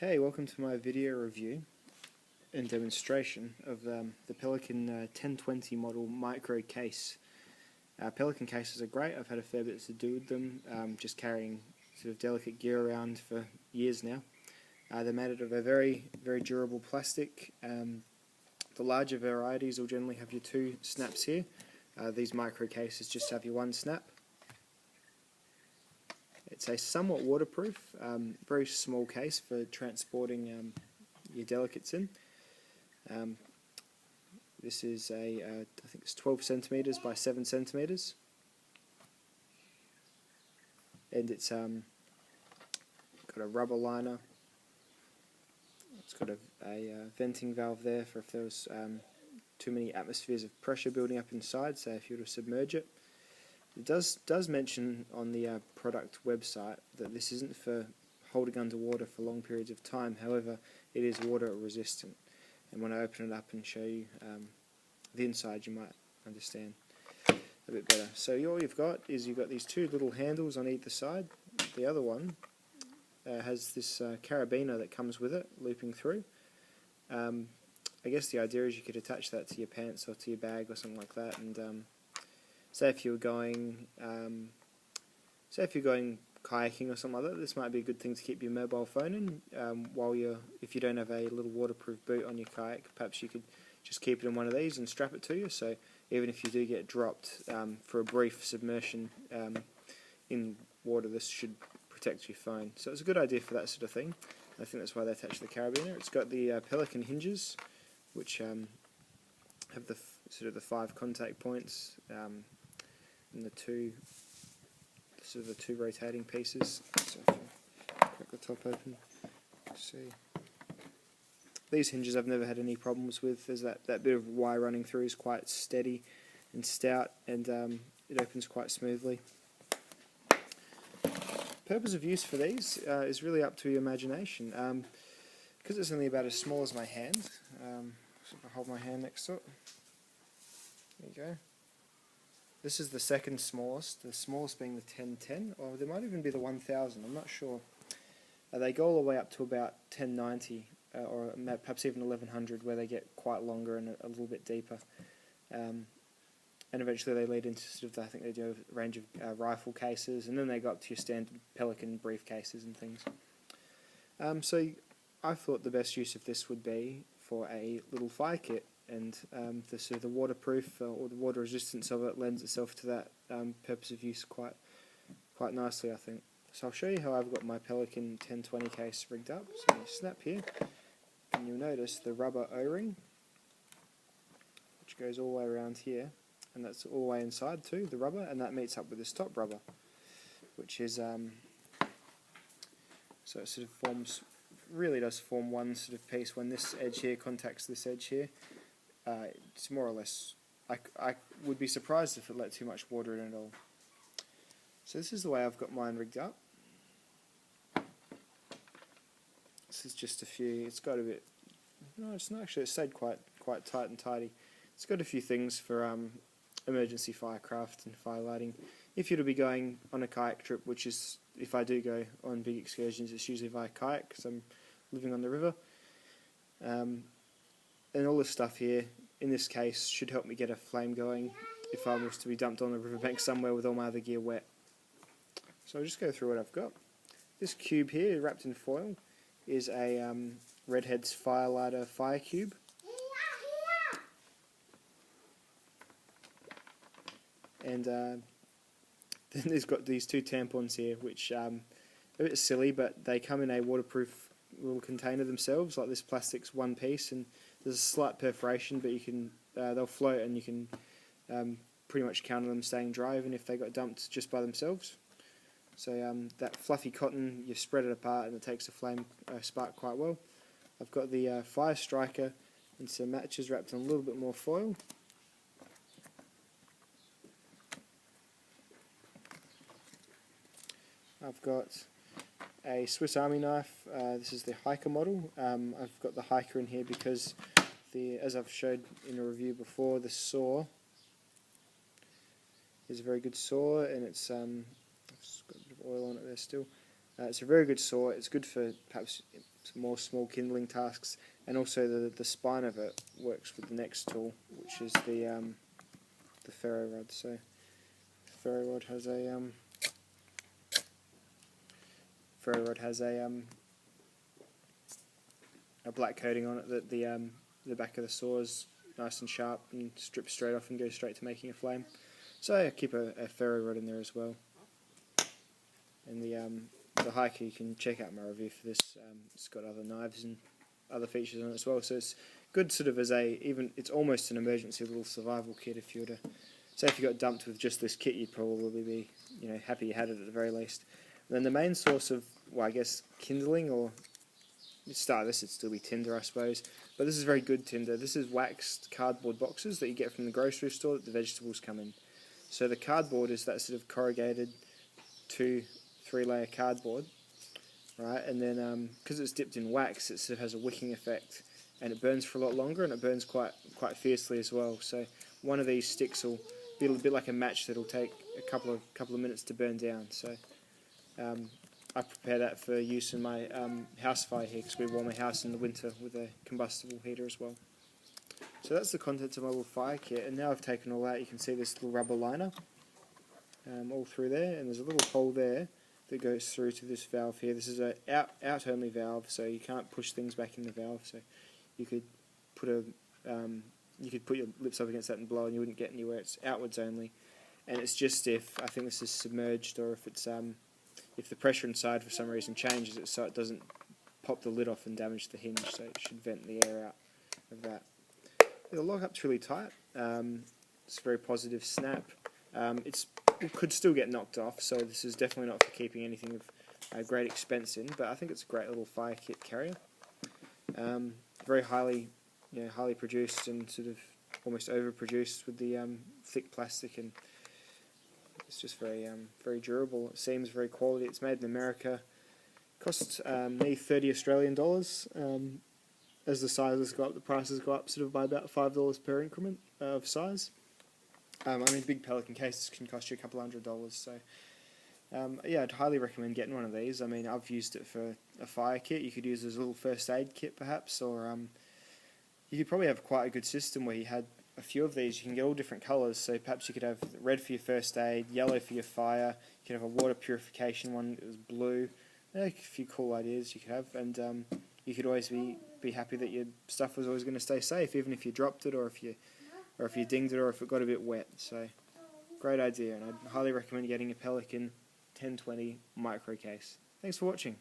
Hey, welcome to my video review and demonstration of the Pelican 1020 model micro case. Pelican cases are great. I've had a fair bit to do with them, just carrying sort of delicate gear around for years now. They're made out of a very durable plastic. The larger varieties will generally have your two snaps here. These micro cases just have your one snap. It's a somewhat waterproof, very small case for transporting your delicates in. This is I think it's 12 centimeters by 7 centimeters, and it's got a rubber liner. It's got a venting valve there for if there was too many atmospheres of pressure building up inside, say if you were to submerge it. It does mention on the product website that this isn't for holding underwater for long periods of time. However, it is water resistant, and when I open it up and show you the inside, you might understand a bit better. So all you've got is these two little handles on either side. The other one has this carabiner that comes with it, looping through. I guess the idea is you could attach that to your pants or to your bag or something like that, and say if you're going kayaking or something like that, this might be a good thing to keep your mobile phone in if you don't have a little waterproof boot on your kayak. Perhaps you could just keep it in one of these and strap it to you, so even if you do get dropped for a brief submersion in water, this should protect your phone. So it's a good idea for that sort of thing. I think that's why they attach the carabiner. It's got the Pelican hinges, which have the sort of the 5 contact points and the two rotating pieces. So if I crack the top open, see. These hinges I've never had any problems with. There's that bit of wire running through is quite steady and stout, and it opens quite smoothly. Purpose of use for these is really up to your imagination. Because it's only about as small as my hand, so if I hold my hand next to it, there you go. This is the second smallest, the smallest being the 1010, or there might even be the 1000, I'm not sure. They go all the way up to about 1090, or perhaps even 1100, where they get quite longer and a little bit deeper. And eventually they lead into sort of, I think they do a range of rifle cases, and then they go up to your standard Pelican briefcases and things. So I thought the best use of this would be for a little fire kit, and the sort of the waterproof or the water resistance of it lends itself to that purpose of use quite nicely, I think. So I'll show you how I've got my Pelican 1020 case rigged up. So you snap here, and you'll notice the rubber O-ring, which goes all the way around here, and that's all the way inside too, the rubber, and that meets up with this top rubber, which is so it sort of really does form one sort of piece. When this edge here contacts this edge here, it's more or less, I would be surprised if it let too much water in at all. So this is the way I've got mine rigged up. This is just a few, it's got a bit, no, it's not actually, it stayed quite tight and tidy. It's got a few things for emergency firecraft and fire lighting. If you're to be going on a kayak trip, which is, if I do go on big excursions, it's usually via kayak because I'm living on the river. And all this stuff here, in this case, should help me get a flame going if I was to be dumped on the riverbank somewhere with all my other gear wet. So I'll just go through what I've got. This cube here, wrapped in foil, is a Redhead's Firelighter fire cube. And then there's got these two tampons here, which are a bit silly, but they come in a waterproof little container themselves. Like this plastic's one piece, and there's a slight perforation, but you can they'll float, and you can pretty much count on them staying dry, even if they got dumped just by themselves. So that fluffy cotton, you spread it apart, and it takes the flame spark quite well. I've got the fire striker and some matches wrapped in a little bit more foil. I've got a Swiss Army knife. This is the hiker model. I've got the hiker in here because, as I've showed in a review before, the saw is a very good saw, and it's got a bit of oil on it there still. It's a very good saw. It's good for perhaps some more small kindling tasks, and also the spine of it works with the next tool, which is the ferro rod. So the ferro rod has a black coating on it that the back of the saw is nice and sharp and strips straight off and goes straight to making a flame. So I keep a ferro rod in there as well. And the hiker, you can check out my review for this. It's got other knives and other features on it as well. So it's good sort of as it's almost an emergency little survival kit. If you were to say if you got dumped with just this kit, you'd probably be happy you had it at the very least. And then the main source of, well, I guess kindling, or you start this, it'd still be tinder, I suppose. But this is very good tinder. This is waxed cardboard boxes that you get from the grocery store that the vegetables come in. So the cardboard is that sort of corrugated 2-3 layer cardboard, right? And then because it's dipped in wax, it sort of has a wicking effect, and it burns for a lot longer, and it burns quite fiercely as well. So one of these sticks will be a bit like a match that'll take a couple of minutes to burn down. So I prepare that for use in my house fire here, because we warm a house in the winter with a combustible heater as well. So that's the contents of my little fire kit, and now I've taken all out, you can see this little rubber liner all through there, and there's a little hole there that goes through to this valve here. This is a out only valve, so you can't push things back in the valve. So you could put your lips up against that and blow, and you wouldn't get anywhere. It's outwards only, and it's just if I think this is submerged, or if it's if the pressure inside for some reason changes it, so it doesn't pop the lid off and damage the hinge. So it should vent the air out of that. The lock-up's really tight. It's a very positive snap. It could still get knocked off, so this is definitely not for keeping anything of great expense in, but I think it's a great little fire kit carrier. Very highly produced and sort of almost overproduced with the thick plastic, and it's just very durable. It seems very quality. It's made in America. Cost me $30 Australian. As the sizes go up, the prices go up sort of by about $5 per increment of size. I mean, big Pelican cases can cost you a couple $100. So yeah, I'd highly recommend getting one of these. I mean, I've used it for a fire kit. You could use it as a little first aid kit perhaps, or you could probably have quite a good system where you had a few of these. You can get all different colours, so perhaps you could have red for your first aid, yellow for your fire, you could have a water purification one that was blue. A few cool ideas you could have, and you could always be happy that your stuff was always going to stay safe, even if you dropped it, or if you dinged it, or if it got a bit wet. So great idea, and I'd highly recommend getting a Pelican 1020 micro case. Thanks for watching.